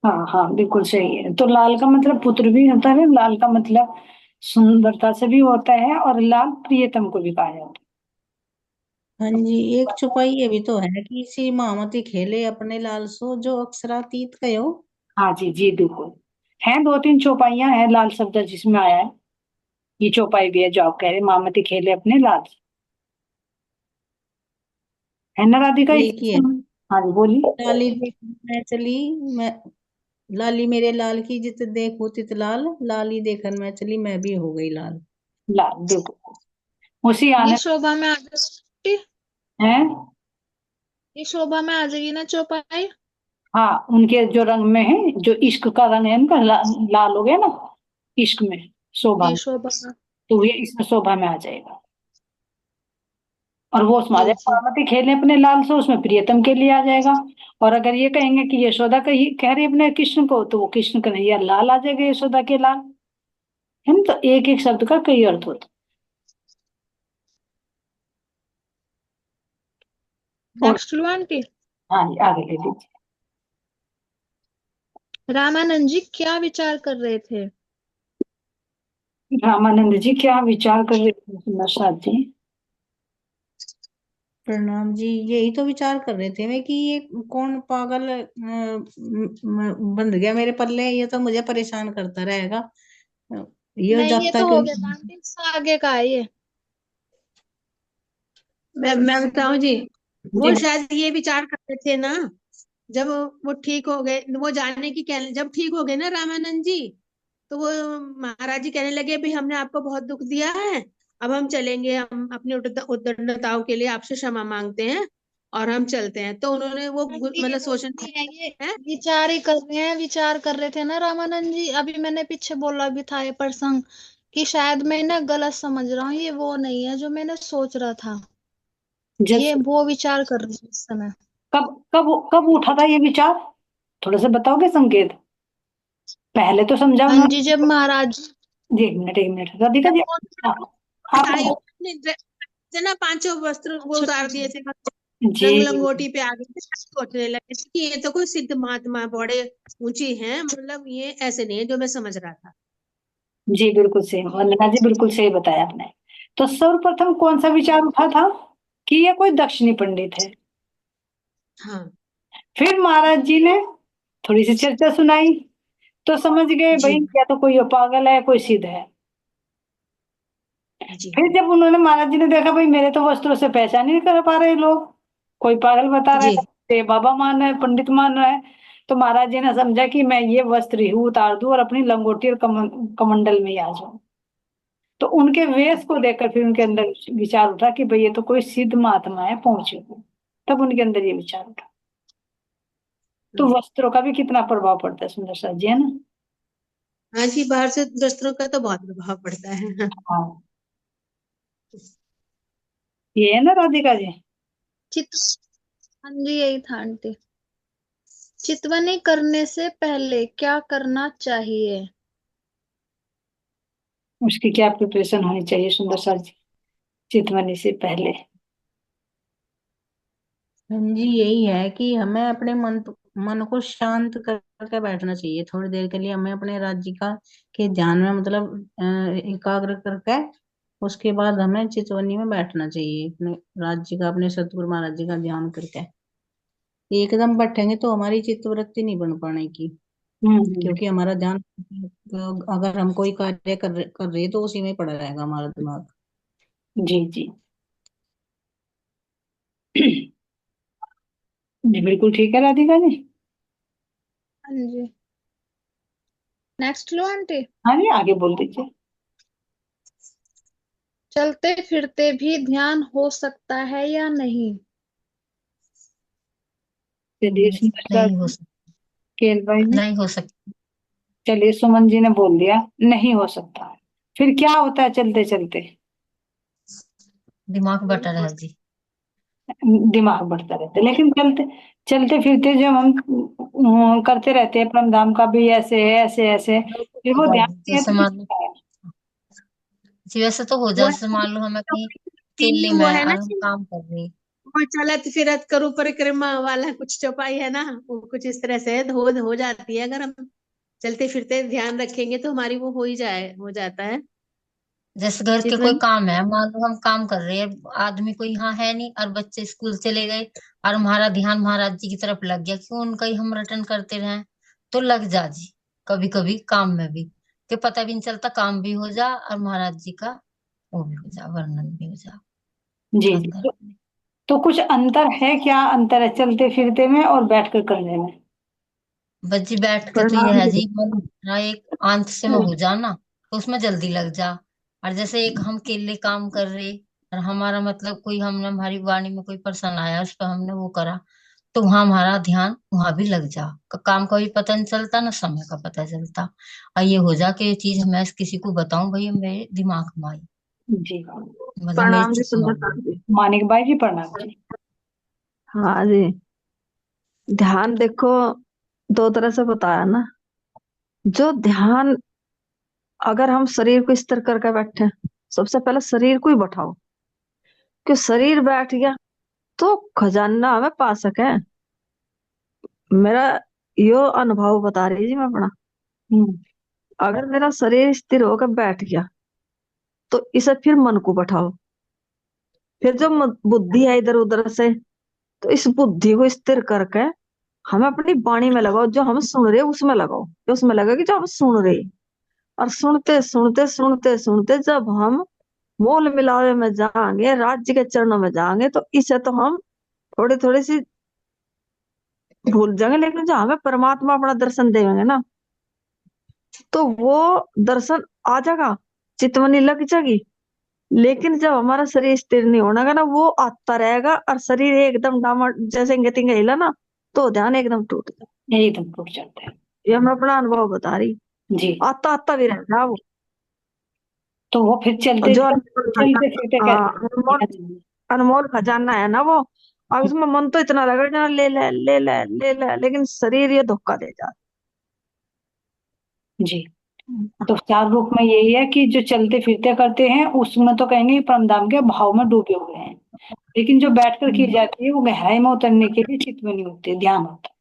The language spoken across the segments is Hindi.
हाँ हाँ बिल्कुल सही है। तो लाल का मतलब पुत्र भी होता है, लाल का मतलब सुंदरता से भी होता है, और लाल प्रियतम को भी कहा जाता हाँ जी, एक चौपाई ये भी तो है कि इसी महामती खेले अपने लाल सो जो अक्षरातीत कहो। है। हाँ जी जी बिल्कुल। हैं दो तीन चौपाइयां हैं लाल शब्द जिसमें आया है। ये चौपाई भी है जो आप कह रहे हैं, मामती खेले अपने लाल से। है ना राधिका एक ही है। इसमें? हाँ जी बोलिए। लाली देख मैं चली, मैं लाली मेरे लाल की जित देखो तित लाल, लाली देखन मैं चली मैं भी हो गई लाल। लाल बिल्कुल। उसी ये आने शोभा में आ जाएगी। हैं। ये शोभा में आ जाएगी ना चौपाई। हाँ उनके जो रंग में है, जो इश्क का रंग है उनका लाल हो गया ना, इश्क में, शोभा जी में। शोभा में। तो ये इसमें शोभा में आ जाएगा। और वो उसमें आ जी जाएगा, जी। पार्वती खेले अपने लाल से, उसमें प्रियतम के लिए आ जाएगा। और अगर ये कहेंगे कि यशोदा कही कह रही है अपने कृष्ण को, तो वो कृष्ण कन्हैया लाल आ जाएगा, यशोदा के लाल। है ना? तो एक एक शब्द का कई अर्थ होता है। और नेक्स्ट लो आंटी। हाँ जी आगे ले लीजिए। रामानंद जी क्या विचार कर रहे थे। रामानंद जी क्या विचार कर रहे थे नौशाद जी? प्रणाम जी, यही तो विचार कर रहे थे मैं कि ये कौन पागल बंध गया मेरे पल्ले, ये तो मुझे परेशान करता रहेगा। ये नहीं ये जागता तो क्यों हो गया था नहीं। आंटी, इससे आगे का है ये। मैं बताऊं जी, जी वो शायद ये विचार करते थे ना, जब वो ठीक हो गए, वो जाने की कह जब ठीक हो गए ना रामानंद जी, तो वो महाराज जी कहने लगे भी हमने आपको बहुत दुख दिया है, अब हम चलेंगे, हम अपनी उद्दंडताओं के लिए आपसे क्षमा मांगते हैं और हम चलते हैं। तो उन्होंने वो आंटी ये मतलब वो सोचना नहीं है ये, है। विचार ही कर रहे हैं, विचार कर रहे थे ना रामानंद जी। अभी मैंने पीछे बोला भी था ये प्रसंग कि शायद मैं ना गलत समझ रहा हूँ, ये वो नहीं है जो मैंने सोच रहा था। ये जैसे वो विचार कर रही हूँ इस समय। कब कब कब उठा था ये विचार? थोड़ा सा बताओगे संकेत? पहले तो समझा हाँ जी, उन्होंने। जब महाराज जी एक मिनट राधिका जब जी। वो हाँ, आप साड़ी अपने से ना पांचों वस्त्र वो अच्छा उतार अच्छा। दिए थे, जी रंग लंगोटी पे आ गए थे, सोचने लगे थे कि ये तो कोई सिद्ध महात्मा बड़े ऊंची हैं, मतलब ये ऐसे नहीं है जो मैं समझ रहा था। जी बिल्कुल सही वंदना जी, बिल्कुल सही बताया आपने। तो सर्वप्रथम कौन सा विचार उठा था कि ये कोई दक्षिणी पंडित है? हाँ फिर महाराज जी ने थोड़ी सी चर्चा सुनाई, तो समझ गए जी भाई या तो कोई पागल है कोई सिद्ध है। जी फिर जब उन्होंने महाराज जी ने देखा भाई मेरे तो वस्त्रों से पहचान ही नहीं कर पा रहे लोग, कोई पागल बता रहा जी है, कोई बाबा मान रहा है, पंडित मान रहा है, तो महाराज जी ने समझा कि मैं ये वस्त्र ही उतार दूं और अपनी लंगोटी और कमंडल में ही आ जाऊं। तो उनके वेश को देखकर फिर उनके अंदर विचार उठा कि भाई ये तो कोई सिद्ध महात्मा है पहुंचे हुए। तब उनके अंदर ये विचार उठा। तो हम्म। वस्त्रों का भी कितना प्रभाव पड़ता है सुंदर सा जी, है ना? हाँ जी, बाहर से वस्त्रों का तो बहुत प्रभाव पड़ता है। हाँ ये है ना राधिका जी? चित हाँ जी यही था आंटी। चितवनी करने से पहले क्या करना चाहिए। उसकी क्या प्रिपरेशन होनी चाहिए सुंदर सा जी, चितवनी से पहले? हाँ जी, यही है कि हमें अपने मन को शांत करके बैठना चाहिए थोड़ी देर के लिए, हमें अपने राज्य का के ध्यान में मतलब एकाग्र करके उसके बाद हमें चितवनी में बैठना चाहिए, अपने राज्य का अपने सतगुरु महाराज जी का ध्यान करके। एकदम बैठेंगे तो हमारी चित्तवृत्ति नहीं बन पाने की, हम्म। क्योंकि हमारा ध्यान, अगर हम कोई कार्य कर रहे तो उसी में पड़ा रहेगा हमारा दिमाग। जी जी जी बिल्कुल ठीक है राधिका जी। हाँ जी। नेक्स्ट लो आंटी। हाँ जी आगे बोल दीजिए। चलते फिरते भी ध्यान हो सकता है या नहीं। चलिए सुंदर सा नहीं हो सकता। केल भाई जी। नहीं हो सकता। चलिए सुमन जी ने बोल दिया नहीं हो सकता। फिर क्या होता है चलते चलते? दिमाग बटा रहा जी। दिमाग बढ़ता रहता है, लेकिन चलते चलते फिरते जब हम करते रहते हैं परम धाम का भी ऐसे है ऐसे ऐसे, फिर वो ध्यान नहीं है जैसे तो मान लो, किसका है? जी वैसे तो हो वो जाए, जैसे मान लो हमें कहीं तीन दिल्ली वो में है ना और हम काम कर रहे हैं। कोई चलत फिरत करूँ परिक्रमा वाला कुछ चौपाई है ना, वो कुछ इस तरह से हो जाती है। अगर हम चलते फिरते ध्यान रखेंगे तो हमारी वो हो जाता है जैसे घर के कोई चितवन। काम है, मान लो हम काम कर रहे हैं, आदमी कोई यहाँ है नहीं और बच्चे स्कूल चले गए और हमारा ध्यान महाराज जी की तरफ लग गया, क्यों उनका ही हम रटन करते रहें। तो लग जा जी, कभी कभी काम में भी, कि पता भी नहीं चलता, काम भी हो जा और महाराज जी का वो भी हो जा, वर्णन भी हो जा। जी जी। अंदर तो कुछ अंतर है, क्या अंतर है चलते फिरते में और बैठकर करने में? बस जी बैठ के तो ये प्रणाम है जी। जी, मन ना एक आंत से में हो जाना, तो उसमें जल्दी लग जा। और जैसे एक हम अकेले काम कर रहे और हमारा मतलब कोई, हमने हमारी वाणी में कोई पर्सन आया, उस पर हमने वो करा, तो वहां हमारा ध्यान वहां भी लग जा, काम का भी पता नहीं चलता ना समय का पता चलता। और ये हो जा कि ये चीज मैं किसी को बताऊं, भाई मेरे दिमाग में आई, जी। मतलब मेरे प्रणाम जी चित्त में सुंदर आई। जी। मानिक भाई जी प्रणाम जी। हाँ जी। ध्यान देखो, दो तरह से बताया ना। जो ध्यान, अगर हम शरीर को स्थिर करके बैठे, सबसे पहले शरीर को ही बैठाओ, कि शरीर बैठ गया तो खजाना हमें पा सके। मेरा यो अनुभव बता रही जी मैं अपना। हम्म। अगर मेरा शरीर स्थिर होकर बैठ गया तो इसे फिर मन को बैठाओ। फिर जो बुद्धि है इधर उधर से, तो इस बुद्धि को स्थिर करके हमें अपनी वाणी में लगाओ, जो हम सुन रहे उसमें लगाओ, जो उसमें लगा कि जो हम सुन रहे। और सुनते सुनते सुनते सुनते जब हम मोल मिलावे में जाएंगे, राज्य के चरणों में जाएंगे, तो इसे तो हम थोड़ी थोड़ी सी भूल जाएंगे, लेकिन जो हमें परमात्मा अपना दर्शन देंगे ना, तो वो दर्शन आ जाएगा, चितवनी लग जाएगी। लेकिन जब हमारा शरीर स्थिर नहीं होना का ना, वो आता रहेगा और शरीर एकदम डामा जैसे गतिंग हिला ना, तो ध्यान एकदम टूट जाए। एकदम टूट जाता है। ये मैं अपना अनुभव बता रही। जी। आता आता भी रहता है वो। तो वो फिर और चलते जो चलते फिरते अनमोल कैसे? अनमोल खजाना है ना वो। और उसमें मन तो इतना लगा ना, ले ले ले ले ले ले, लेकिन शरीर ये धोखा दे जाता जी। तो चार रूप में यही है कि जो चलते फिरते करते हैं उसमें तो कहेंगे कि परमधाम के भाव में डूबे हुए हैं, लेकिन जो बैठकर की है। जाती है वो गहराई में उतरने के लिए चितवनी होती है, ध्यान होता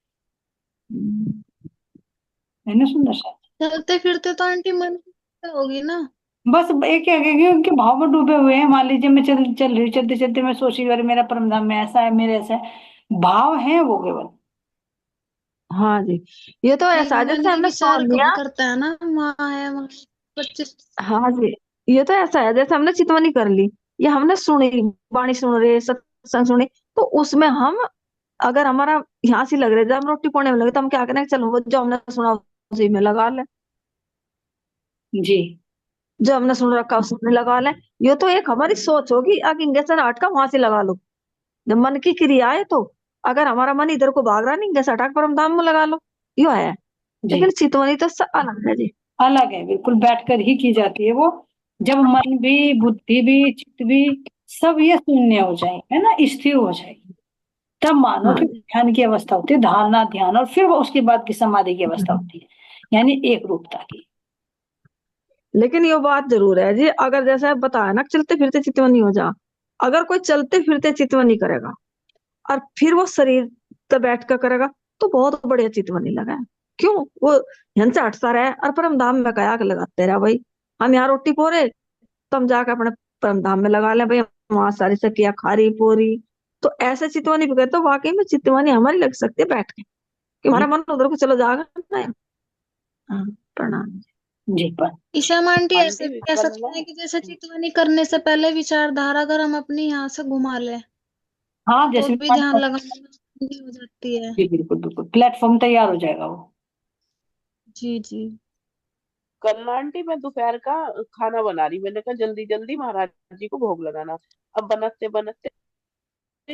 है ना सुंदर सा? चलते फिरते तो आंटी मन होगी ना। बस एक क्या है कि उनके भाव में डूबे हुए हैं। मान लीजिए मैं चल चल रही हूँ, चलते चलते मैं सोच रही हूँ, अरे मेरा परमधाम में ऐसा है, मेरे ऐसा है, भाव है वो केवल। हाँ जी। ये तो ऐसा है मन जैसे ही हमने विचार सुन लिया। करता है ना, माँ है वहाँ 25। हाँ जी। ये तो ऐसा है जैसे हमने चितवनी कर ली, ये हमने सुनी, वाणी सुन रहे, सत्संग सुनी, तो उसमें हम, अगर हमारा यहाँ से लग रहा है, जब हम रोटी पोने में लगे, तो हम क्या करें, चलो वो जो हमने सुना उसी में लगा ले, जी। जो हमने सुन रखा उसमें लगा ले। ये तो एक हमारी सोच होगी, आगे इंगेशन हट का वहां से लगा लो। जब मन की क्रिया है, तो अगर हमारा मन इधर को भाग रहा नहीं, इंगेशन हटा के परम धाम में लगा लो, यो है। जी। लेकिन चितवनी तो अलग है जी। अलग है, बिल्कुल बैठकर ही की जाती है वो। जब मन भी, बुद्धि भी, चित्त भी, सब ये शून्य हो जाए, है ना, स्थिर हो जाए, तब मानो हाँ कि जी। ध्यान की अवस्था होती है, धारणा ध्यान, और फिर वो उसके बाद की समाधि की अवस्था होती है, यानी एक रूपता की। लेकिन ये बात जरूर है जी, अगर जैसे आप बताया ना, चलते फिरते चितवनी हो जा, अगर कोई चलते फिरते चितवनी करेगा और फिर वो शरीर पे बैठ कर करेगा, तो बहुत बढ़िया चितवनी लगा है। क्यों? वो यहाँ से हटता रहे और परम धाम में कया के लगाते रहे भाई। हम यहाँ रोटी पोरे, तो हम जाकर अपने परम धाम में लगा ले भाई, वहां सारी सकिया खारी पोरी। तो ऐसे चितवनी भी करते, तो वाकई में चितवनी हमारी लग सकती है बैठ के, कि हमारा मन उधर को चलो जाएगा ना। हाँ, प्रणाम। जी। पर ईशा आंटी ऐसे आंटी भी कह कल सकते ना, हैं कि जैसे चितवनी करने से पहले विचारधारा अगर हम अपनी यहाँ से घुमा ले, हाँ, तो जैसे भी ध्यान लगाने में आसानी हो जाती है। जी बिल्कुल बिल्कुल, प्लेटफॉर्म तैयार हो जाएगा वो। जी जी। कल ना आंटी मैं दोपहर का खाना बना रही, मैंने कहा जल्दी जल्दी महाराज जी को भोग लगाना। अब बनाते बनाते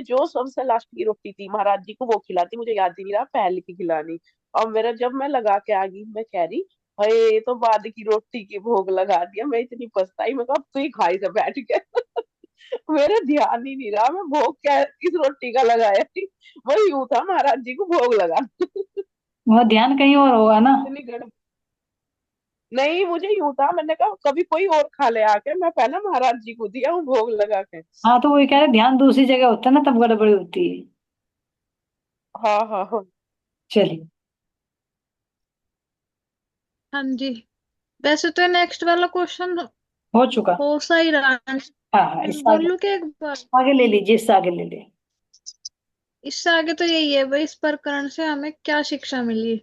जो सबसे लास्ट की रोटी थी महाराज जी को वो खिलाती, मुझे याद ही नहीं रहा पहले की खिलानी। और मेरा जब मैं लगा के आ गई, मैं कह रही हाय ये तो बाद की रोटी की भोग लगा दिया, मैं इतनी पछताई, मैं कहा अब तो ही खाई से बैठ के। मेरे ध्यान ही नहीं रहा मैं भोग क्या किस रोटी का लगाया थी, वही यूं था महाराज जी को भोग लगा। वो ध्यान कहीं और होगा ना। इतनी गड़बड़। नहीं, मुझे यूं था, मैंने कहा कभी कोई और खा ले आके, मैं पहले महाराज जी को दिया हूँ भोग लगा के। हाँ तो वही कह रहे, ध्यान दूसरी जगह होता है ना, तब गड़बड़ी होती है। हाँ हाँ हाँ। चलिए। हाँ जी। वैसे तो नेक्स्ट वाला क्वेश्चन हो चुका। हो सा ही रहा है। हाँ हाँ, इससे आगे, बोलूं कि एक बार? आगे ले लीजिए, इससे आगे ले लीजिए। इससे आगे तो यही है भाई, इस प्रकरण से हमें क्या शिक्षा मिली?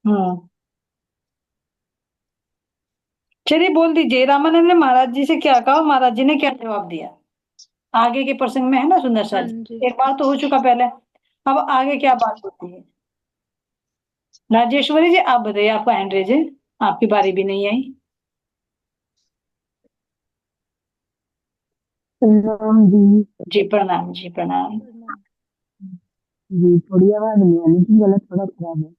हम्म। चलिए बोल दीजिए, रामानंद ने महाराज जी से क्या कहा, महाराज जी ने क्या जवाब दिया। आगे के प्रसंग में है ना सुंदर हाँ साज, जी। एक बार तो हो चुका पहले, अब आगे क्या बात होती है। राजेश्वरी जी आप बताइए, आपका हैंड रेज है, आपकी बारी भी नहीं आई। राम जी। जी प्रणाम, जी प्रणाम। जी थोड़ी आवाज नहीं आ रही थी, गला थोड़ा खराब है।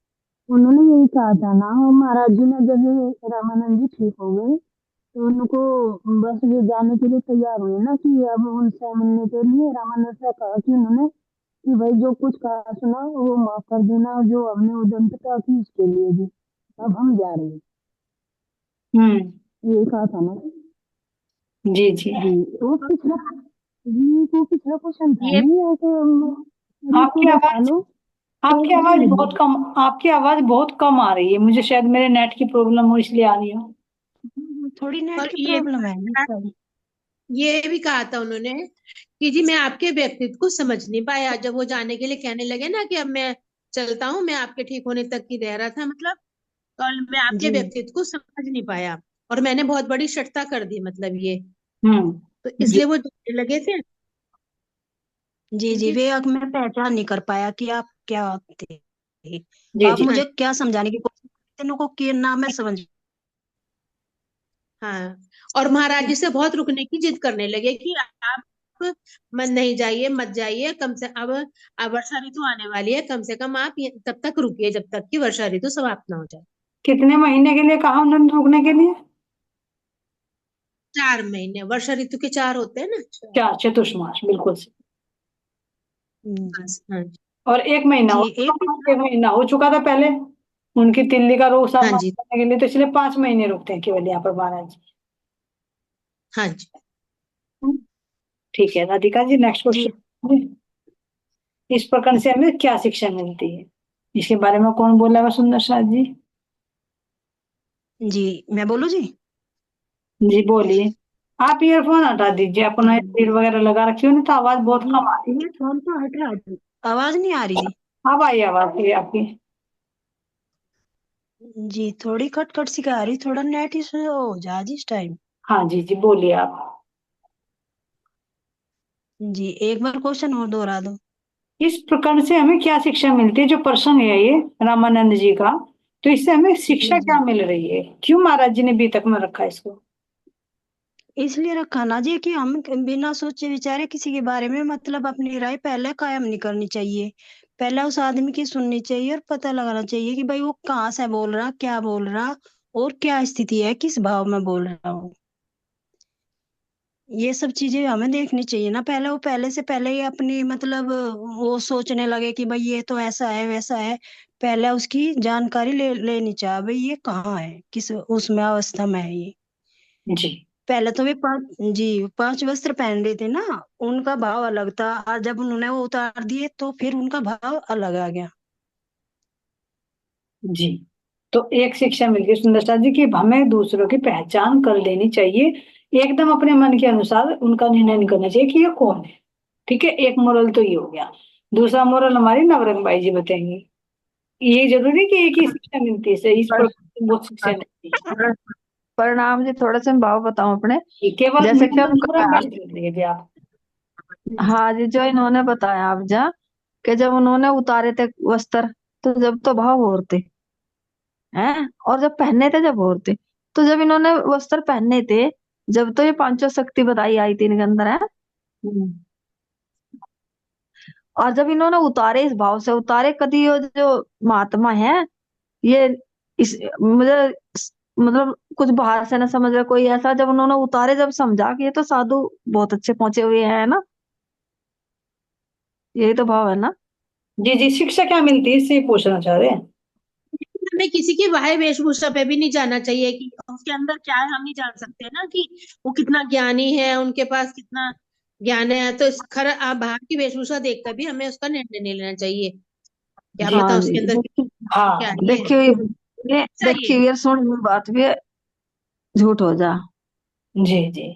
उन्होंने यही कहा था ना, महाराज जी ने जब रामानंद जी ठीक हो गए तो उनको बस ये जाने के लिए तैयार हुए ना, कि अब उनसे मिलने के लिए रामानंद से कहा कि उन्होंने कि भाई जो कुछ कहा सुना वो माफ कर देना, जो हमने उदंतता की उसके लिए भी अब हम जा रहे हैं। हम्म। ये कहा था ना। जी जी। जी वो पिछला, जी वो पिछला क्वेश्चन था ये नहीं, ऐसे शरीर को आपकी बैठा आवाज, लो तो आपकी उसमें आवाज लग बहुत गई। कम, आपकी आवाज बहुत कम आ रही है मुझे, शायद मेरे नेट की प्रॉब्लम हो इसलिए आ रही हो। थोड़ी नेट और की प्रॉब्लम है इस टाइम। ये भी कहा था उन्होंने कि जी मैं आपके व्यक्तित्व को समझ नहीं पाया, जब वो जाने के लिए कहने लगे ना कि अब मैं चलता हूँ, मैं आपके ठीक होने तक की रह रहा था मतलब, और मैं आपके जी व्यक्तित्व को समझ नहीं पाया, और मैंने बहुत बड़ी शठता कर दी मतलब ये, हम्म। तो जी इसलिए वो जाने लगे थे। जी जी, जी वे अब मैं पहचान नहीं कर पाया कि आप क्या थे। जी। आप जी हाँ मुझे क्या समझाने की कोशिश करते हैं, को कि ना मैं समझ। हाँ। और महाराज जी से बहुत रुकने की जिद करने लगे कि आप मन नहीं जाइए, मत जाइए, कम से अब वर्षा ऋतु आने वाली है, कम से कम आप तब तक रुकिए जब तक कि वर्षा ऋतु समाप्त ना हो जाए। कितने महीने के लिए कहा उन्होंने रुकने के लिए। 4 महीने, वर्षा ऋतु के 4 होते हैं ना। चार, चतुर्मास, बिल्कुल सही। जी बस हाँ जी। और एक महीना जी हो एक चुका, एक महीना हो चुका था पहले उनकी तिल्ली का रोग हाँ साफ जी। करने के लिए, तो इसलिए 5 महीने रुकते हैं केवल यहाँ पर महाराज जी। हाँ जी। ठीक है राधिका जी, नेक्स्ट जी क्वेश्चन। इस प्रकार से हमें क्या शिक्षा मिलती है, इसके बारे में कौन बोला है सुंदर साथ जी। जी मैं बोलूँ जी। जी बोलिए। आप ईयरफोन हटा दीजिए अपना, लीड वगैरह लगा रखी हो नहीं तो आवाज बहुत जी कम आ रही ये फोन तो हटा दी, आवाज नहीं आ रही जी। है। अब आई आवाज ये आपकी। जी थोड़ी खट खट सी आ रही, थोड़ा नेट इशू हो जा जी इस टाइम। हाँ जी जी बोलिए आप। जी एक बार क्वेश्चन और दोहरा दो। इस प्रकरण से हमें क्या शिक्षा मिलती है, जो प्रसंग है ये रामानंद जी का, तो इससे हमें जी शिक्षा क्या जी मिल रही है, क्यों महाराज जी ने बीतक में रखा इसको। इसलिए रखा ना जी कि हम बिना सोचे विचारे किसी के बारे में मतलब अपनी राय पहले कायम नहीं करनी चाहिए। पहले उस आदमी की सुननी चाहिए और पता लगाना चाहिए कि भाई वो कहाँ से बोल रहा, क्या बोल रहा, और क्या स्थिति है, किस भाव में बोल रहा हूँ। ये सब चीजें हमें देखनी चाहिए ना पहले, वो पहले से पहले ही अपनी मतलब वो सोचने लगे कि भाई ये तो ऐसा है वैसा है। पहले उसकी जानकारी लेनी चाहिए, भाई ये कहाँ है, किस उसमें अवस्था में है ये। जी पहले तो वे पांच वस्त्र पहन रहे थे ना, उनका भाव अलग था, और जब उन्होंने वो उतार दिए तो फिर उनका भाव अलग आ गया। जी। तो एक शिक्षा मिलती है सुंदरता जी की, हमें दूसरों की पहचान कर लेनी चाहिए, एकदम अपने मन के अनुसार उनका निर्णय नहीं करना चाहिए कि ये कौन है। ठीक है, एक मोरल तो ये हो गया। दूसरा मोरल हमारी नवरंग बाई जी बताएंगे। ये जरूरी कि एक ही शिक्षा मिलती है, इस पर बहुत शिक्षा मिलती है। परिणाम जी, थोड़े से मैं भाव बताऊं अपने। ये केवल जैसे कि नवरंग उनका, बाई जी बताइए जी आप। हाँ जी, जो इन्होंने बताया आप जा, कि जब उन्होंने उतारे थे वस्त्र, तो जब तो भाव और थे हैं, और जब पहने थे जब और थे। तो जब इन्होंने वस्त्र पहने थे, जब तो ये पांचों शक्ति बताई आई थी इनके अंदर है, हम्म। और जब इन्होंने उतारे इस भाव से उतारे, कभी ये जो महात्मा है ये, इस मुझे मतलब कुछ बाहर से ना समझ रहा कोई ऐसा, जब उन्होंने उतारे जब समझा कि ये तो साधु बहुत अच्छे पहुंचे हुए हैं ना, यही तो भाव है ना। जी जी, शिक्षा क्या मिलती है इससे पूछना चाह रहे हैं। हमें हमें किसी की बाह्य वेशभूषा पे भी नहीं जाना चाहिए कि उसके अंदर क्या है, हम नहीं जान सकते ना कि वो कितना ज्ञानी है, उनके पास कितना ज्ञान है। तो बाहर की वेशभूषा देखकर भी हमें उसका निर्णय नहीं लेना चाहिए। क्या जी पता हाँ उसके जी। अंदर क्या हाँ है। देखी हुई ये देखी चाहिए। हुई और सुनी हुई बात भी झूठ हो जा। जी जी।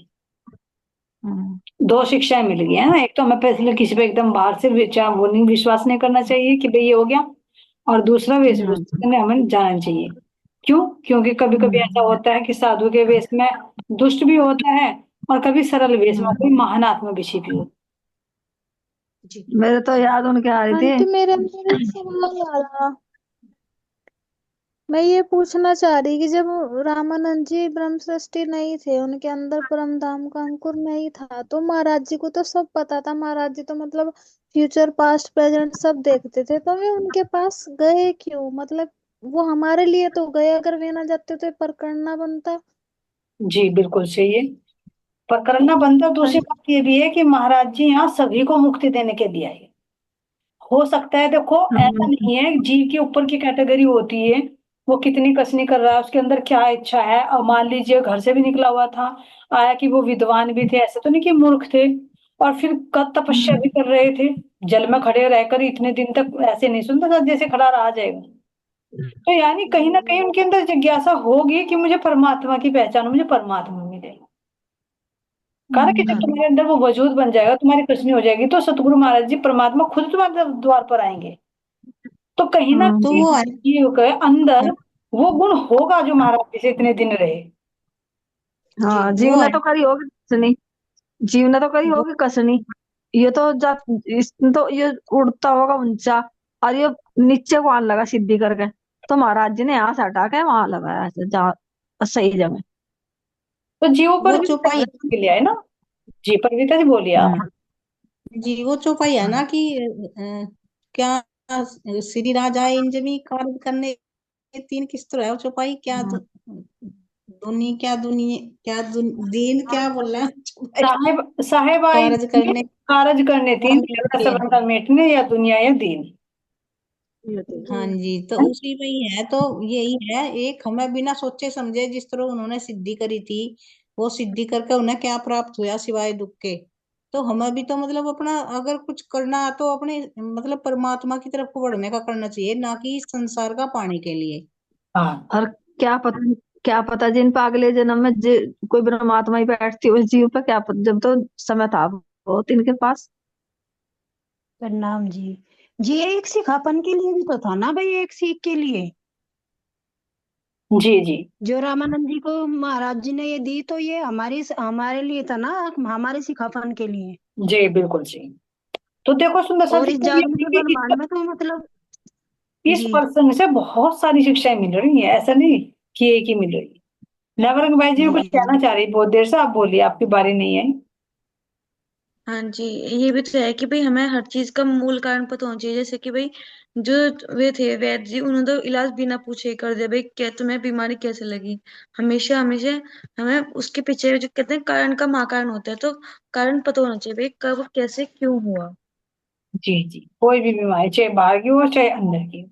हम्म। दो शिक्षाएं मिल गई है ना, एक तो हमें पहले किसी पे एकदम बाहर से विचार वो नहीं विश्वास नहीं करना चाहिए कि भाई ये हो गया, और दूसरा हाँ जी। वेशभूषा में हमें जाना चाहिए। क्यों? क्योंकि कभी कभी ऐसा हम्म। होता है कि साधु के वेश में दुष्ट भी होता है, और कभी सरल वेश में कोई हम्म। महान आत्मा भी छिपी होती जी। मेरे तो याद उनके आ रही आंटी थी। मेरे अंदर एक सवाल आ रहा। मैं ये पूछना चाह रही कि जब रामानंद जी ब्रह्म सृष्टि नहीं थे, उनके अंदर परम धाम का अंकुर नहीं था, तो महाराज जी को तो सब पता था। महाराज जी तो मतलब फ्यूचर पास्ट प्रेजेंट सब देखते थे, तो वे उनके पास गए क्यों? मतलब वो हमारे लिए तो गए, अगर वे ना जाते तो ये पर करना बनता। जी बिल्कुल सही है। पर करना बनता। हाँ दूसरी जी। बात ये भी है कि महाराज जी यहाँ सभी को मुक्ति देने के लिए आए। हो सकता है, देखो ऐसा हम्म। नहीं है, जीव के ऊपर की कैटेगरी होती है, वो कितनी कसनी कर रहा है, उसके अंदर क्या इच्छा है। और मान लीजिए घर से भी निकला हुआ था, आया कि वो विद्वान भी थे, ऐसे तो नहीं कि मूर्ख थे, और फिर तपस्या भी कर रहे थे, जल में खड़े रहकर इतने दिन तक, ऐसे नहीं सुनता था जैसे खड़ा रहा जाएगा। तो यानी कहीं ना कहीं उनके अंदर जिज्ञासा होगी कि मुझे परमात्मा की पहचान हो, मुझे परमात्मा मिले। कारण कि जब हाँ तुम्हारे अंदर वो वजूद बन जाएगा, तुम्हारी कृष्णी हो जाएगी, तो सतगुरु महाराज जी परमात्मा खुद तुम्हारे द्वार पर आएंगे। तो कहीं ना हम्म। तो कहीं वो जीव के अंदर वो गुण होगा जो महाराज जी से इतने दिन रहे। जी। हाँ, जीव वो ने तो करी होगी कसनी। जीव ने तो करी वो होगी कसनी। ये तो जा इसने तो ये उड़ता होगा ऊंचा, और ये नीचे को आने लगा सीधी करके। तो महाराज जी ने यहाँ से हटा के वहां लगाया ऐसे जहाँ सही जगह। तो जीवों पर वो भी चौपाई के लिए है ना। जी परविता जी बोलिए आप। हम्म। जी वो चौपाई है ना कि क्या श्री राजा इन जमी कार्य करने तीन किस तरह है वो चौपाई क्या हम्म। दुनी क्या दुनिया क्या दीन क्या बोल रहा है चौपाई साहेब आई कारज करने कारज करने तीन, करने झगड़ा के सबंध मेटने, या दुनिया या दीन। हाँ जी तो है ना? उसी में ही है। तो यही है एक हमें बिना सोचे समझे जिस तरह उन्होंने सिद्धि करी थी वो सिद्धि करके उन्हें क्या प्राप्त हुआ सिवाय दुख के। तो हमें भी तो मतलब अपना अगर कुछ करना है तो अपने मतलब परमात्मा की तरफ को बढ़ने का करना चाहिए ना कि इस संसार का पाने के लिए। हाँ और क्या पता जिन पे अगले जन्म में कोई परमात्मा ही बैठती उस जीव पे, क्या पता, जब तो समय था बहुत इनके पास। प्रणाम जी। जी एक सिखापन के लिए भी तो था ना भाई, एक सीख के लिए जी जी जो रामानंद जी को महाराज जी ने ये दी, तो ये हमारे लिए था ना, हमारे सिखापन के लिए। जी बिल्कुल सही। तो देखो सुंदर सा और इस शिक्षा ये जागृत है कि वर्तमान में तो मतलब इस जी पर्सन से बहुत सारी शिक्षाएं मिल रही है, ऐसा नहीं कि एक ही मिल रही है। नवरंग भाई जी कुछ जी कहना चाह रही बहुत देर से, आप बोलिए, आपकी बारी नहीं है। हाँ जी। ये भी तो है कि भाई हमें हर चीज का मूल कारण पता होना चाहिए। जैसे कि भाई जो वे थे वैद्य जी, उन्होंने तो इलाज बिना पूछे ही कर दिया, भाई क्या तुम्हें बीमारी कैसे लगी। हमेशा हमेशा हमें उसके पीछे जो कहते हैं कारण का महाकारण होता है, तो कारण पता होना चाहिए भाई कब कैसे क्यों हुआ। जी जी, कोई भी बीमारी चाहे बाहर की हो चाहे अंदर की हो।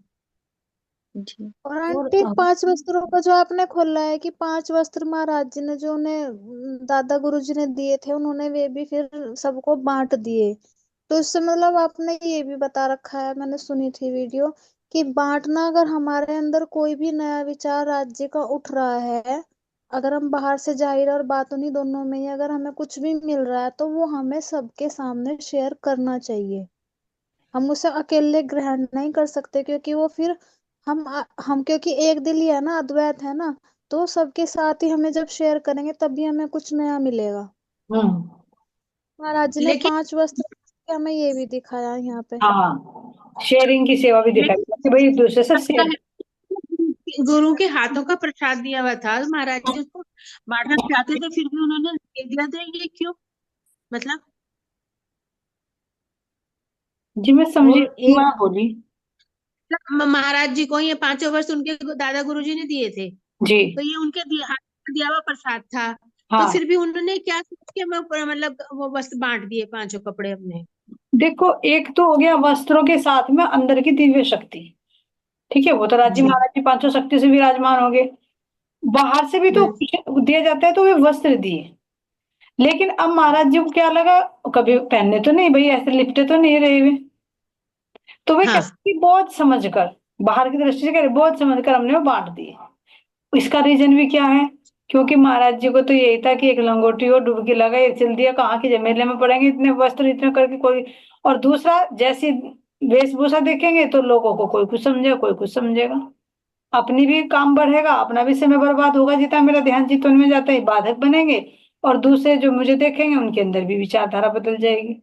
जी। और और आंटी पांच वस्त्रों का जो आपने खोला है कि पांच वस्त्र महाराज जी ने जो उन्हें दादा गुरु जी ने दिए थे, उन्होंने वे भी फिर सबको बांट दिए। तो इससे मतलब आपने ये भी बता रखा है, मैंने सुनी थी वीडियो, कि बांटना, अगर हमारे अंदर कोई भी नया विचार राज्य का उठ रहा है, अगर हम बाहर से जाहिर और बातूनी दोनों में ही अगर हमें कुछ भी मिल रहा है, तो वो हमें सबके सामने शेयर करना चाहिए। हम उसे अकेले ग्रहण नहीं कर सकते, क्योंकि वो फिर हम क्योंकि एक दिल ही है ना, अद्वैत है ना। तो सबके साथ ही हमें जब शेयर करेंगे तभी हमें कुछ नया मिलेगा। हम्म। महाराज जी ने लेकिन पांच वस्त्र के हमें ये भी दिखाया है यहाँ पे। हाँ, शेयरिंग की सेवा भी दिखाई कि भाई एक दूसरे से लगता शेयर। है गुरु के हाथों का प्रसाद दिया हुआ था, महाराज जी उसको बांटना चाहते थे फिर भी उन्होंने दे दिया। था ये क्यों? मतलब जी मैं समझी, और एक मैं बोली। महाराज जी को ये 5 वर्ष उनके दादा गुरु जी ने दिए थे, जी तो ये उनके हाथ में दिया हुआ प्रसाद था। तो हाँ, फिर भी उन्होंने क्या सोच के मतलब वो वस्त्र बांट दिए, 5 कपड़े अपने। देखो एक तो हो गया वस्त्रों के साथ में अंदर की दिव्य शक्ति, ठीक है, वो तो राज्य जी महाराज जी 500 शक्ति से विराजमान हो गए। बाहर से भी तो कुछ दिया जाता है, तो वे वस्त्र दिए। लेकिन अब महाराज जी को क्या लगा, कभी पहनने तो नहीं भाई, ऐसे लिपटे तो नहीं रहे हुए, तो वे हाँ कहते कि बहुत समझकर, बाहर की दृष्टि से कह रहे बहुत समझकर हमने वो बांट दिए। इसका रीजन भी क्या है, क्योंकि महाराज जी को तो यही था कि एक लंगोटी और डुबकी लगाई, चल दिया, कहाँ की जमेले में पड़ेंगे इतने वस्त्र इतने करके कोई। और दूसरा, जैसी वेशभूषा देखेंगे तो लोगों को कोई कुछ समझेगा, कोई कुछ समझेगा, अपनी भी काम बढ़ेगा, अपना भी समय बर्बाद होगा, जितना मेरा ध्यान चित्त उनमें जाता है बाधक बनेंगे, और दूसरे जो मुझे देखेंगे उनके अंदर भी विचारधारा बदल जाएगी।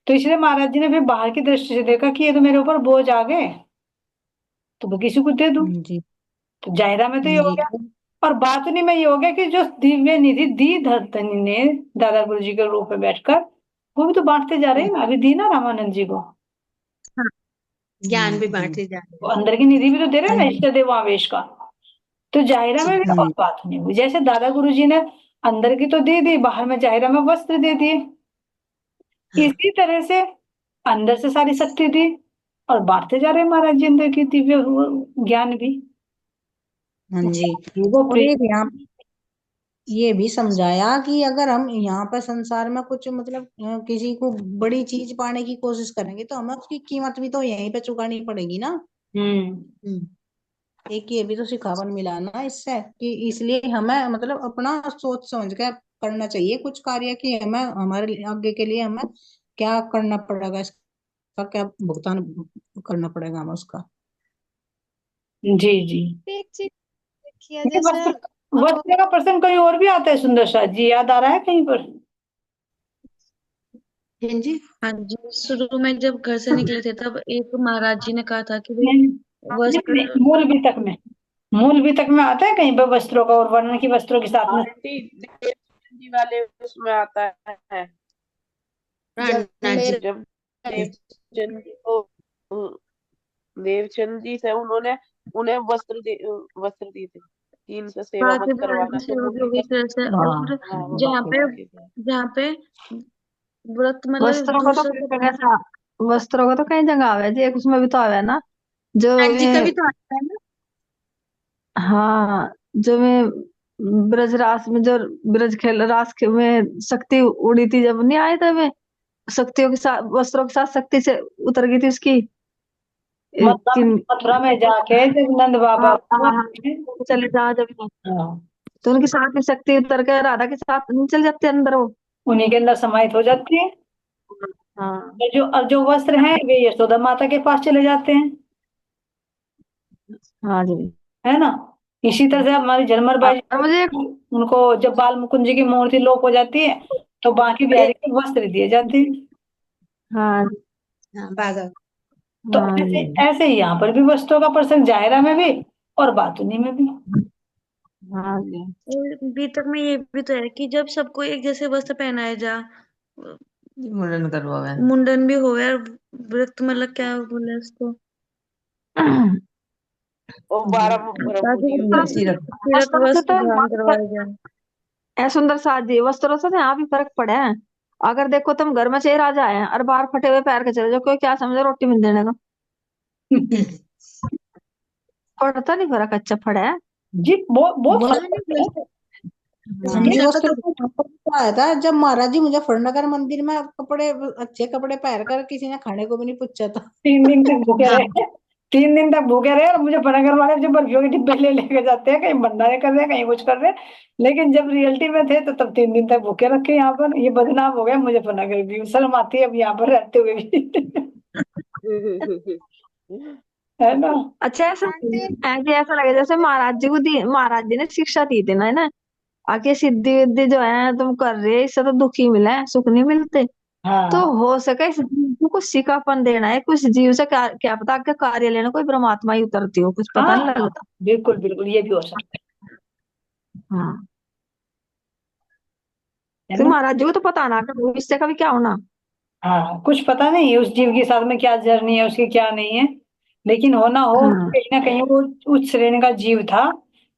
तो इसलिए महाराज जी ने फिर बाहर की दृष्टि से देखा कि ये तो मेरे ऊपर बोझ आ गए, तो मैं किसी को दे दूं। जी तो जाहिरा में तो ये हो जी गया। और बातुनी में ये हो गया कि जो दिव्य निधि दी धरतनी ने दादा गुरु जी के रूप में बैठकर, वो भी तो बांटते जा रहे हैं ना, अभी दी ना रामानंद जी को, हाँ, ज्ञान भी जी बांटे जा रहे वो अंदर की निधि भी तो दे रहे हैं ना, हाँ इष्ट देव आवेश का। तो जाहिरा में भी और बात नहीं हुई, जैसे दादा गुरु जी ने अंदर की तो दे दी, बाहर में जाहिरा में वस्त्र दे दिए, हाँ इसी तरह से अंदर से सारी शक्ति दी और बांटते जा रहे हैं महाराज जी अंदर की दिव्य ज्ञान भी। हाँ जी। वो और एक यहाँ ये भी समझाया कि अगर हम यहाँ पर संसार में कुछ मतलब किसी को बड़ी चीज पाने की कोशिश करेंगे तो हमें उसकी कीमत भी तो यहीं पे चुकानी पड़ेगी ना। हम्म एक ये भी तो सिखावन मिला ना इससे, कि इसलिए हमें मतलब अपना सोच समझ कर करना चाहिए कुछ कार्य, कि हमें हमारे आगे के लिए हमें क्या करना पड़ेगा, इसका क्या भुगतान करना पड़ेगा हमें उसका। जी जी। एक चीज देखिए, ये जैसे वस्त्र, अब वस्त्र का प्रसंग कहीं और भी आता है सुंदर शाह जी, याद आ रहा है कहीं पर? हैं जी। हाँ जी, शुरू में जब घर से निकले थे तब एक महाराज जी ने कहा था कि भाई नहीं नहीं नहीं, वस्त्र। मूल वितक में, मूल वितक में आता है कहीं पर वस्त्रों का और वर्णन की वस्त्रों के साथ में? आंटी देवचंद जी वाले उसमें आता है, जब राणा जी मेरे जब देवचंद जी को देवचंद जी थे, उन्होंने उन्हें वस्त्र दिए थे कि इनसे सेवा हाँ मत कि करवाना, भारतीय तो सेवा वो की भी होगी इस तरह से। हाँ और हाँ वो जहाँ वस्त्र पे देके गए। जहाँ पे व्रत मतलब वस्त्रों को तो दूसरे कई जगह वस्त्रों को तो कई जगह आवे जी, एक उसमें भी तो आवे ना, जो हाँ जी, मैं, कभी तो आता है ना। हाँ, जो मैं ब्रज रास में जो ब्रज खेल रास के में शक्ति उड़ी थी, जब नहीं आए थे मैं, शक्तियों के साथ वस्त्रों के साथ शक्ति से उतर गई थी उसकी मथुरा कि, मथुरा में जाके जब नंद हाँ बाबा हाँ हाँ, चले जा जब, हाँ, तो उनके साथ में शक्ति उतर कर राधा के साथ नहीं चल जाते अंदर वो। उन्हीं के अंदर समाहित हो जाती है। हाँ जो वस्त्र हैं वे यशोदा माता के पास चले जाते हैं, हाँ जी। है ना। इसी तरह से हमारी झलमर बाई, और मुझे उनको जब बाल मुकुंद जी की मूर्ति लोप हो जाती है तो बाकी बिहारी के वस्त्र दिए जाते हैं। हाँ हाँ बाघा। तो हाँ ऐसे जी। ऐसे ही यहाँ पर भी वस्त्रों का प्रसंग जाहिरा में भी और बातुनी में भी। हाँ जी। और बीतक में ये भी तो है कि जब सबको एक जैसे वस्त्र पहनाया जा, मुंडन करवावे। मुंडन भी होवे, और व्रत मतलब क्या बोले उसको, और 12 परम ताकि पूजियों वो के तीरथ लिए। तीर्थ वस्त्रों से वस्त्र तो धारण करवाए जाए। है सुंदर साथ जी, वस्त्रों से तो यहाँ भी फर्क पड़ा है। अगर देखो तुम घर में चेहरा जाए हैं और बाहर फटे हुए पैर के चले जाओ, कोई क्या समझे रोटी मिल देने का, पड़ता नहीं फर्क, अच्छा पड़ा है। जी बहुत वो फर्क हाँ नहीं पड़ता है। वैसे हाँ ये जी, सब वस्त्र तो को तो आया था जब महाराज जी मुजफ्फरनगर मंदिर में कपड़े, अच्छे कपड़े पहन कर किसी ने खाने को भी नहीं पूछा था। 3 दिन तक भूखे हाँ रहे, 3 दिन तक भूखे रहे, और मुझे पनागर वाले जो बर्फियों के डिब्बे ले लेके जाते हैं, कहीं भंडारे कर रहे हैं, कहीं कुछ कर रहे हैं, लेकिन जब रियलिटी में थे तो तब 3 दिन तक भूखे रखे। यहाँ पर ये बदनाम हो गया मुझे पनागर भी, शर्म आती है अब यहाँ पर रहते हुए भी। है ना। अच्छा ऐसा आंटी ऐसे ऐसा लगे जैसे महाराज जी को दी, महाराज जी ने शिक्षा दी थी ना, है ना, आगे सिद्धि विद्धि जो है तुम कर रहे, इससे तो दुख ही मिला है, सुख नहीं मिलते। तो हाँ हो सके इस जीव को कुछ सिखापन देना है, कुछ जीव से क्या क्या पता आगे कार्य लेना, कोई परमात्मा ही उतरती हो, कुछ पता हाँ नहीं हाँ, लगता। बिल्कुल बिल्कुल ये भी हो सकता हाँ, है तो ना। महाराज जी को तो पता ना कि भविष्य का भी क्या होना। हाँ, कुछ पता नहीं उस जीव के साथ में क्या जर्नी है उसकी, क्या नहीं है, लेकिन होना हो हाँ कहीं ना कहीं वो उच्च श्रेणी का जीव था,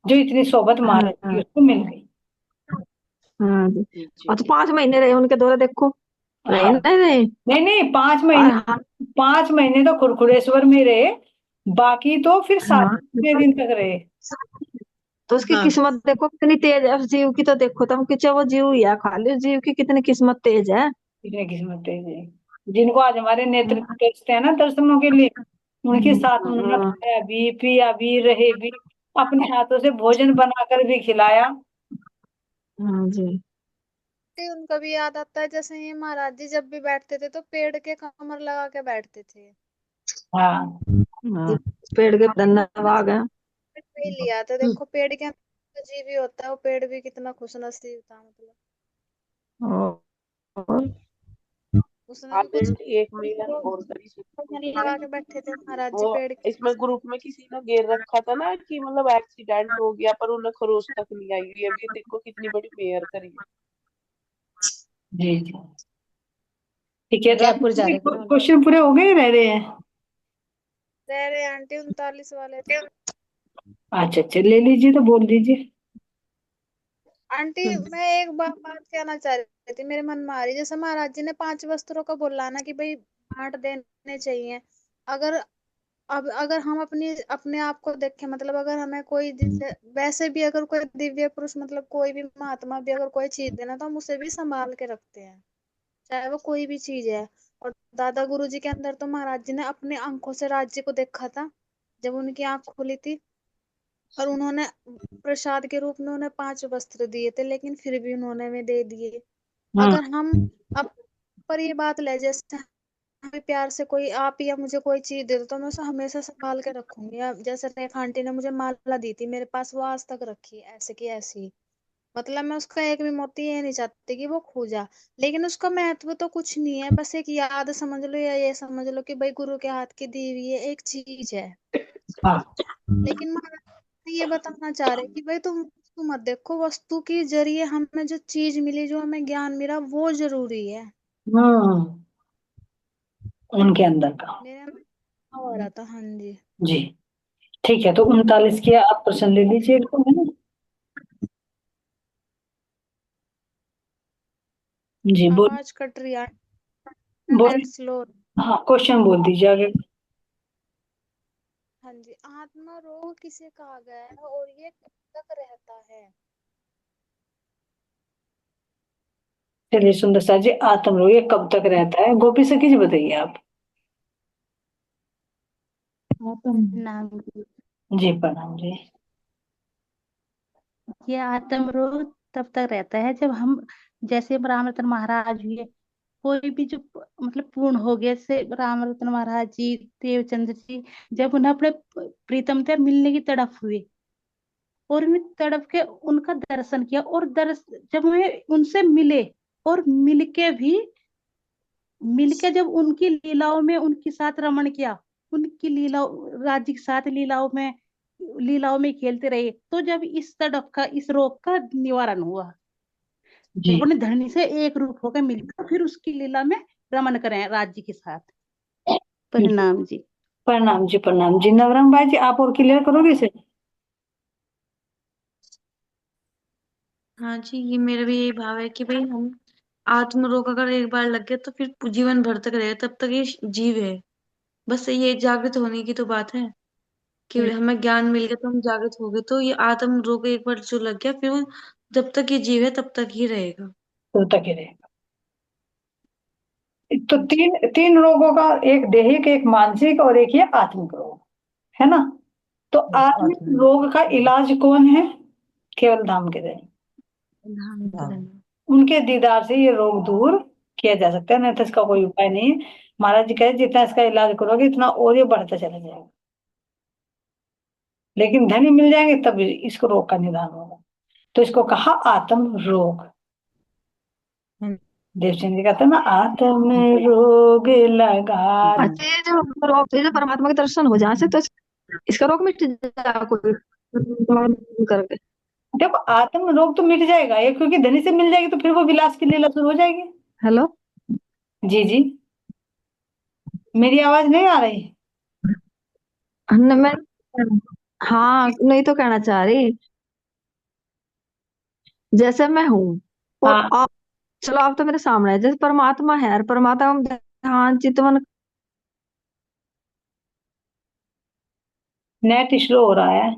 जो इतनी सोबत हाँ महाराज की हाँ उसको मिल गई। हाँ जी। जी। और तो 5 महीने रहे उनके दौरे, देखो, रहे हाँ, नहीं रहे। नहीं नहीं, 5 महीने, और हाँ 5 महीने तो खुरखुरेश्वर में रहे, बाकी तो फिर हाँ 7वें दिन तक रहे। तो उसकी हाँ किस्मत देखो कितनी तेज है, उस जीव की तो देखो तुम कि चाहे वो जीव ही है, खाली उस जीव की कितनी किस्मत तेज है। कितने किस्मत तेज है, जिनको आज हमारे नेत्र तरसते हैं ना दर्शनों के लिए, उनके साथ उन्होंने हाँ खाया भी, पिया भी, रहे भी, अपने हाथों से भोजन बनाकर भी खिलाया। हाँ जी। उनका भी याद आता है, जैसे ये महाराज जी जब भी बैठते थे तो पेड़ के कमर लगा के बैठते थे। हाँ हाँ पेड़ के धन्यवाद है। पे लिया था, देखो पेड़ के अंदर जीव ही होता है, वो पेड़ भी कितना खुशनसीब था, मतलब और उसने भी कुछ आनंद एक में तो और करी लगा के बैठे थे महाराज जी वो पेड़ के इसमें नीचे। ग्रुप में किसी ने घेर रखा था ना कि मतलब एक्सीडेंट हो गया पर उन्हें खरोच तक नहीं आई। ये भी देखो कितनी बड़ी मेहर करी है। जी जी। ठीक है जयपुर जा रहे थे। क्वेश्चन पूरे हो गए, रह रहे हैं? रह रहे आंटी 39 वाले थे। अच्छा अच्छा, ले लीजिए तो बोल दीजिए। आंटी मैं एक बात कहना चाह रही थी, मेरे मन में आ रही, जैसे महाराज जी ने 5 वस्त्रों का बोला ना कि भाई बांट देने चाहिए। अगर अब अगर हम अपने आप को देखें, मतलब अगर हमें कोई जैसे वैसे भी अगर कोई दिव्य पुरुष, मतलब कोई भी महात्मा भी अगर कोई चीज देना तो हम उसे भी संभाल के रखते हैं, चाहे वो कोई भी चीज है। और दादा गुरु जी के अंदर तो महाराज जी ने अपने आंखों से राज्य को देखा था, जब उनकी आंख खुली थी, और उन्होंने प्रसाद के रूप में उन्हें 5 वस्त्र दिए थे, लेकिन फिर भी उन्होंने वे दे दिए। हम्म। अगर हम अब पर ये बात ले, जैसे हमें प्यार से कोई आप या मुझे कोई चीज दे दो तो मैं उसे हमेशा संभाल के रखूंगी। अब जैसे रेखा आंटी ने मुझे माला दी थी, मेरे पास वो आज तक रखी है, ऐसे की ऐसी। मतलब मैं उसका एक भी मोती ये नहीं चाहती कि वो खो जा, लेकिन उसका महत्व तो कुछ नहीं है, बस एक याद समझ लो, या ये समझ लो कि भाई गुरु के हाथ की दी हुई ये एक चीज है। हाँ लेकिन महाराज ये बताना चाह रहे कि भाई तुम वस्तु मत देखो, वस्तु के जरिए हमें जो चीज मिली, जो हमें ज्ञान मिला, वो जरूरी है। हम्म, उनके अंदर का। मेरे में हो रहा था, हाँ जी। जी ठीक है, तो 39 के आप प्रश्न ले लीजिए एकदम, है ना? जी बोल। आवाज कट रही है, बोल। Internet slow. हाँ क्वेश्चन बोल दीजिए आगे। हाँ जी, आत्मा रोग किसे कहा गया है और ये कब तक रहता है? चलिए सुंदर सा जी, आत्म रोग ये कब तक रहता है? गोपी सखी जी बताइए आप। नाम जी प्रणाम जी। ये आत्म रोग तब तक रहता है जब हम, जैसे रामरतन महाराज हुए, कोई भी जो मतलब पूर्ण हो गए, जैसे रामरतन महाराज जी, देवचंद्र जी, जब उन्हें अपने प्रीतम से मिलने की तड़प हुई, और मैं तड़प के उनका दर्शन किया, और जब वे उनसे मिले, और मिलके जब उनकी लीलाओं में उनके साथ रमण किया, उनकी राज्य के साथ लीलाओं में खेलते रहे, तो जब इस तड़प का, इस रोग का निवारण हुआ, जी जब उन्हें धरनी से एक रूप होकर मिलकर फिर उसकी लीला में रमन करें राज्य के साथ। जी, परिणाम जी। प्रणाम जी, प्रणाम जी। नवरंग भाई जी आप और क्लियर करोगे इसे? हाँ जी, ये मेरा भी यही भाव है कि भाई हम आत्म रोग अगर एक बार लग गया तो फिर जीवन भर तक रहेगा, तब तक ये जीव है। बस ये जागृत होने की तो बात है कि हमें ज्ञान मिल गया तो हम जागृत हो गए, तो ये आत्म रोग एक बार जो लग गया फिर वो जब तक ये जीव है तब तक ही रहेगा। तो तक ही रहेगा। तो तीन तीन रोगों का, एक दैहिक, एक मानसिक और एक ये आत्मिक रोग, है ना? तो आत्मिक रोग का इलाज कौन है? केवल धाम के देन। धाम के धन। उनके दीदार से ये रोग दूर किया जा सकता है, नहीं तो इसका कोई उपाय नहीं है। महाराज जी कहे जितना इसका इलाज करोगे इतना और ये बढ़ता चला जाएगा, लेकिन धनी मिल जाएंगे तब इसको रोग का निदान होगा। तो इसको कहा आत्म रोग। देवचंद जी कहते हैं ना, आत्म रोग लगा। अच्छा ये जो रोग, ये जो परमात्मा के दर्शन हो जाए से तो इसका रोग मिट जाएगा कोई करके। देखो आत्म रोग तो मिट जाएगा ये, क्योंकि धनी से मिल जाएगी तो फिर वो विलास की लीला शुरू हो जाएगी। हेलो। जी जी, मेरी आवाज नहीं आ रही? मैं हाँ नहीं तो कहना चाह रही, जैसे मैं हूँ और हाँ आप, चलो आप तो मेरे सामने है, जैसे परमात्मा है और परमात्मा हम ध्यान चितवन नेट स्लो हो रहा है।